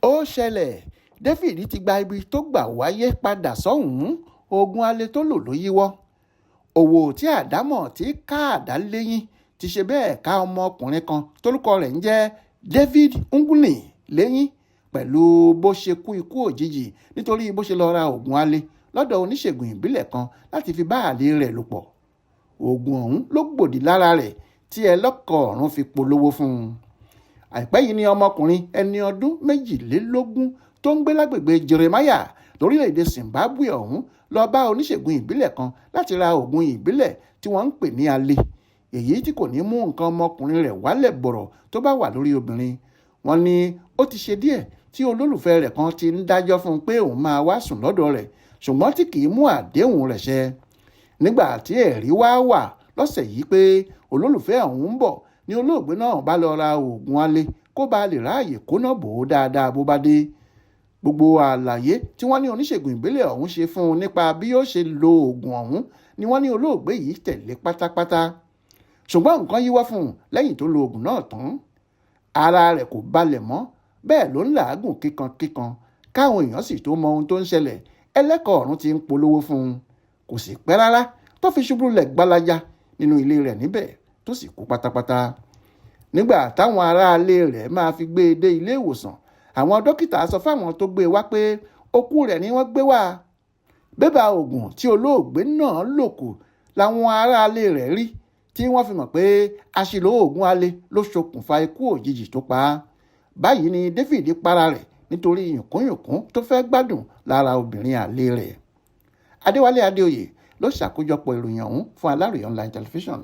ó ṣẹlẹ̀ David ti gba ibi tó gbà wáyé padà sọ́hùn-ún ogun alẹ́ tó lò ló yíwọ́. òwò tí àdámọ̀ tí ká àdá léyìn ti ṣe bẹ́ẹ̀ ká ọmọkùnrin kan tórúkọ rẹ̀ ń jẹ́ David Oogun léyìn pẹ̀lú bó ṣe kú ikú òjijì nítorí bó ṣe lọ ra oògùn alẹ́ lọ́dọ̀ oníṣègùn ìbílẹ̀ kan láti fi bá àlè rẹ̀ lò pọ̀. oògùn ọ̀hún ló gbòdì lára rẹ̀ tí ẹlọ́kọ̀ ọ̀run fi polówó fún un. àìpẹ́ yìí ni ọmọkùnrin ẹni ọdún 22 tó ń gbé lágbègbè Jeremiah lórílẹ̀‐èdè Zimbabwe ọ̀hún lọ bá oníṣègùn ìbílẹ̀ kan láti ra oògùn ìbílẹ̀ tí wọ́n ń pè ní alẹ́, èyí tí kò ní mú nǹkan ọmọkùnrin rẹ̀ wálẹ̀ bọ̀rọ̀ tó bá wà lórí obìnrin. wọ́n ní ó ti ṣe díẹ̀ tí olólùfẹ́ rẹ̀ kan ti ń dájọ́ fún un pé òun máa wá sùn lọ́dọ̀ rẹ̀ ṣùgbọ́n tí kì í mú àdéhùn rẹ̀ ṣẹ. nígbà tí ẹ̀rí wá wà lọ́sẹ̀ yìí pé olólùfẹ́ ọ̀hún ń bọ̀ ni olóògbé náà bá lọ ra oògùn alẹ́ kó bá lè ráàyè kóná bò ó dáadáa bó bá dé. gbogbo àlàyé tí wọ́n ní oníṣègùn ìbílẹ̀ ọ̀hún ṣe fún un nípa bí ó ṣe lo oògùn ọ̀hún ni wọ́n ní olóògbé yìí tẹ̀lé pátápátá. ṣùgbọ́n nǹkan yíwọ́ fún un lẹ́yìn tó lo oògùn náà tán. ara rẹ̀ kò balẹ̀ mọ́, bẹ́ẹ̀ ló ń làágùn kíkankíkan. káwọn èèyàn sì tó mọ ohun tó ń ṣẹlẹ̀ ẹlẹ́kọ̀ọ́ ọ̀run ti ń polówó fún un. kò sì pẹ́ rárá tó fi ṣubú lẹ̀ gbalaja nínú ilé rẹ̀ níbẹ̀ tó sì kú pátápátá. nígbà táwọn aráalé rẹ̀ máa fi gbé e dé ilé ìwòsàn, àwọn dókítà sọ fáwọn tó gbé e wá pé òkú rẹ̀ ni wọ́n gbé wá. bébà oògùn tí olóògbé náà lò kù làwọn aráalé rẹ̀ rí tí wọ́n fi mọ̀ pé àṣìlò oògùn alẹ́ ló ṣokùnfà ikú òjijì tó pa á. báyìí ni David para rẹ̀ nítorí yùnkúnyùnkún tó fẹ́ gbádùn lára obìnrin àlè rẹ̀. Adéwálé Adéoyè ló ṣàkójọpọ̀ ìròyìn ọ̀hún fún Aláròyé online television.